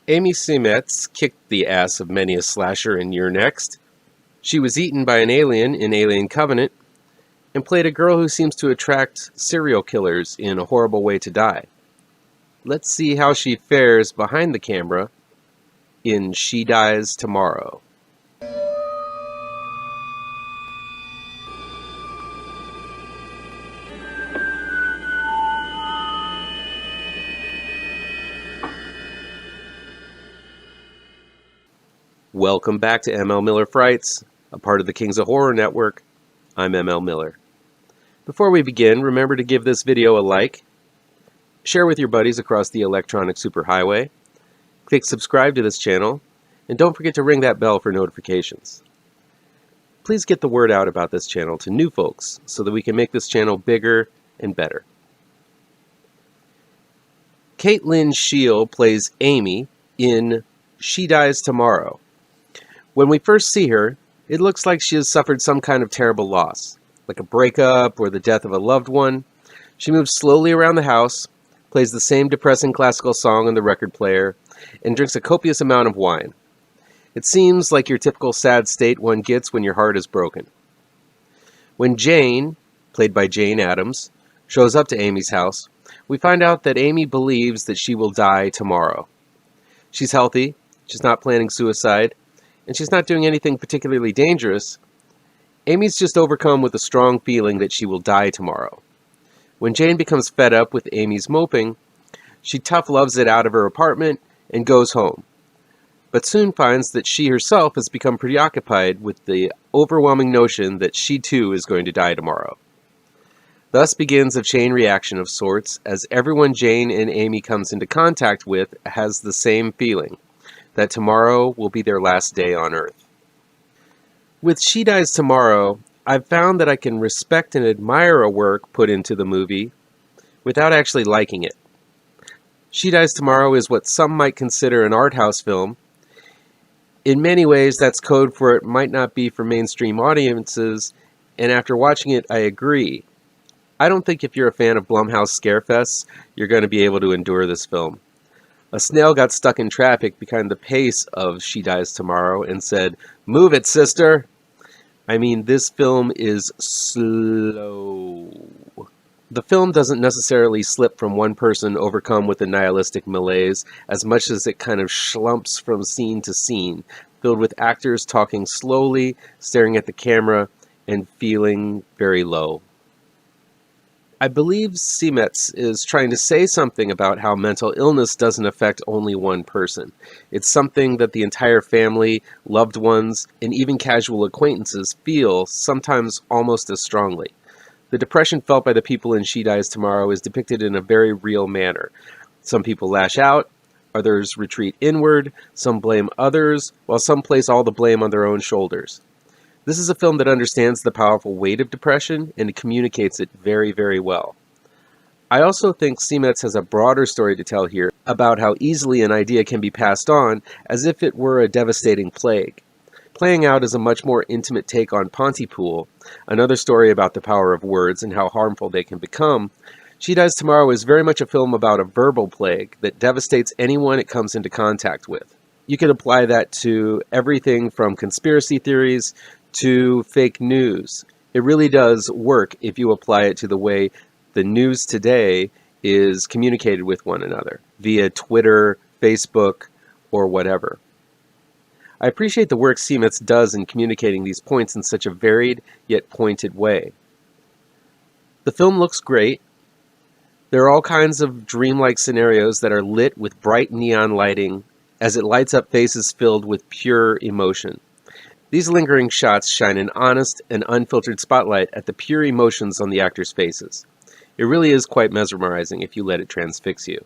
Amy Seimetz kicked the ass of many a slasher in You're Next. She was eaten by an alien in Alien Covenant, and played a girl who seems to attract serial killers in A Horrible Way to Die. Let's see how she fares behind the camera in She Dies Tomorrow. Welcome back to ML Miller Frights, a part of the Kings of Horror Network. I'm ML Miller. Before we begin, remember to give this video a like, share with your buddies across the electronic superhighway, click subscribe to this channel, and don't forget to ring that bell for notifications. Please get the word out about this channel to new folks so that we can make this channel bigger and better. Caitlin Scheel plays Amy in She Dies Tomorrow. When we first see her, it looks like she has suffered some kind of terrible loss, like a breakup or the death of a loved one. She moves slowly around the house, plays the same depressing classical song on the record player, and drinks a copious amount of wine. It seems like your typical sad state one gets when your heart is broken. When Jane, played by Jane Addams, shows up to Amy's house, we find out that Amy believes that she will die tomorrow. She's healthy, she's not planning suicide, and she's not doing anything particularly dangerous. Amy's just overcome with a strong feeling that she will die tomorrow. When Jane becomes fed up with Amy's moping, she tough loves it out of her apartment and goes home, but soon finds that she herself has become preoccupied with the overwhelming notion that she too is going to die tomorrow. Thus begins a chain reaction of sorts, as everyone Jane and Amy comes into contact with has the same feeling, that tomorrow will be their last day on Earth. With She Dies Tomorrow, I've found that I can respect and admire a work put into the movie without actually liking it. She Dies Tomorrow is what some might consider an art house film. In many ways, that's code for it might not be for mainstream audiences, and after watching it, I agree. I don't think if you're a fan of Blumhouse scarefests, you're going to be able to endure this film. A snail got stuck in traffic behind the pace of She Dies Tomorrow and said, "Move it, sister!" I mean, this film is slow. The film doesn't necessarily slip from one person overcome with a nihilistic malaise as much as it kind of schlumps from scene to scene, filled with actors talking slowly, staring at the camera, and feeling very low. I believe Seimetz is trying to say something about how mental illness doesn't affect only one person. It's something that the entire family, loved ones, and even casual acquaintances feel, sometimes almost as strongly. The depression felt by the people in She Dies Tomorrow is depicted in a very real manner. Some people lash out, others retreat inward, some blame others, while some place all the blame on their own shoulders. This is a film that understands the powerful weight of depression and communicates it very, very well. I also think Seimetz has a broader story to tell here about how easily an idea can be passed on as if it were a devastating plague. Playing out is a much more intimate take on Pontypool, another story about the power of words and how harmful they can become. She Dies Tomorrow is very much a film about a verbal plague that devastates anyone it comes into contact with. You can apply that to everything from conspiracy theories to fake news. It really does work if you apply it to the way the news today is communicated with one another, via Twitter, Facebook, or whatever. I appreciate the work Seimetz does in communicating these points in such a varied yet pointed way. The film looks great. There are all kinds of dreamlike scenarios that are lit with bright neon lighting as it lights up faces filled with pure emotion. These lingering shots shine an honest and unfiltered spotlight at the pure emotions on the actors' faces. It really is quite mesmerizing if you let it transfix you.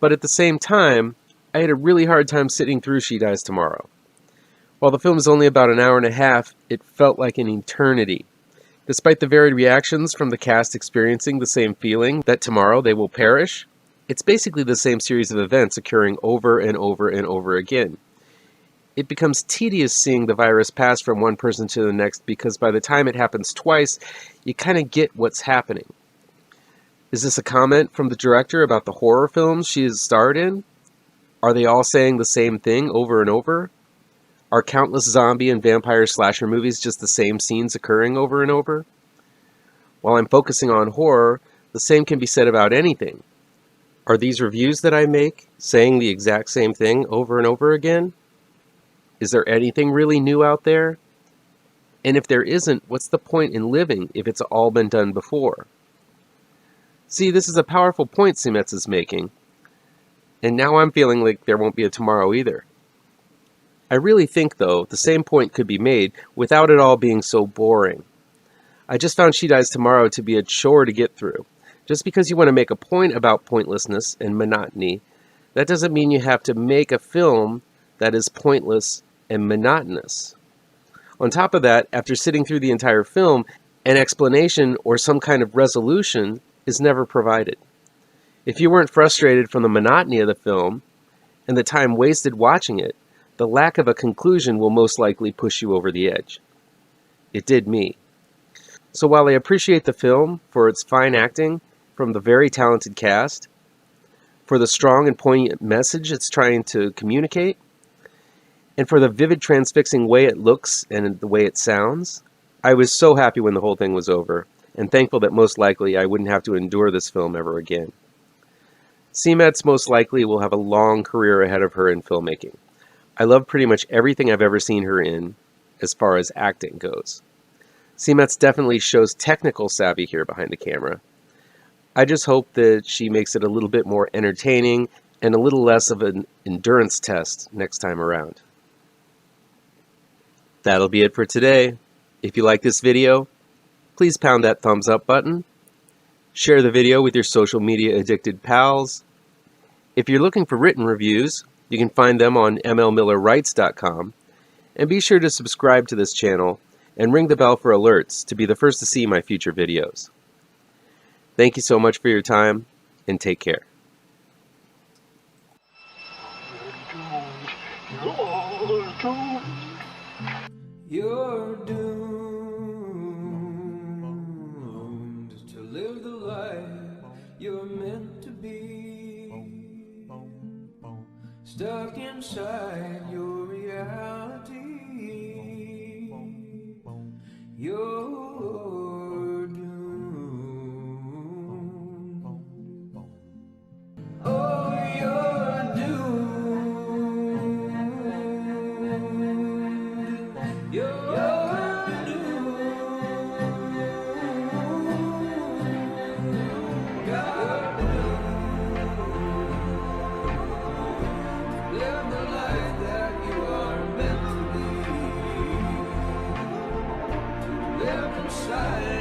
But at the same time, I had a really hard time sitting through She Dies Tomorrow. While the film is only about an hour and a half, it felt like an eternity. Despite the varied reactions from the cast experiencing the same feeling that tomorrow they will perish, it's basically the same series of events occurring over and over and over again. It becomes tedious seeing the virus pass from one person to the next because by the time it happens twice, you kind of get what's happening. Is this a comment from the director about the horror films she has starred in? Are they all saying the same thing over and over? Are countless zombie and vampire slasher movies just the same scenes occurring over and over? While I'm focusing on horror, the same can be said about anything. Are these reviews that I make saying the exact same thing over and over again? Is there anything really new out there? And if there isn't, what's the point in living if it's all been done before? See, this is a powerful point Seimetz is making. And now I'm feeling like there won't be a tomorrow either. I really think, though, the same point could be made without it all being so boring. I just found She Dies Tomorrow to be a chore to get through. Just because you want to make a point about pointlessness and monotony, that doesn't mean you have to make a film that is pointless and monotonous. On top of that, after sitting through the entire film, an explanation or some kind of resolution is never provided. If you weren't frustrated from the monotony of the film and the time wasted watching it, the lack of a conclusion will most likely push you over the edge. It did me. So while I appreciate the film for its fine acting from the very talented cast, for the strong and poignant message it's trying to communicate, and for the vivid transfixing way it looks and the way it sounds, I was so happy when the whole thing was over, and thankful that most likely I wouldn't have to endure this film ever again. Seimetz most likely will have a long career ahead of her in filmmaking. I love pretty much everything I've ever seen her in, as far as acting goes. Seimetz definitely shows technical savvy here behind the camera. I just hope that she makes it a little bit more entertaining and a little less of an endurance test next time around. That'll be it for today. If you like this video, please pound that thumbs up button. Share the video with your social media addicted pals. If you're looking for written reviews, you can find them on mlmillerwrites.com, and be sure to subscribe to this channel and ring the bell for alerts to be the first to see my future videos. Thank you so much for your time, and take care. You're doomed to live the life you're meant to be. Stuck inside your reality. You're doomed. Oh, you're doomed. You're doomed. God. Live the life that you are meant to be. Live inside.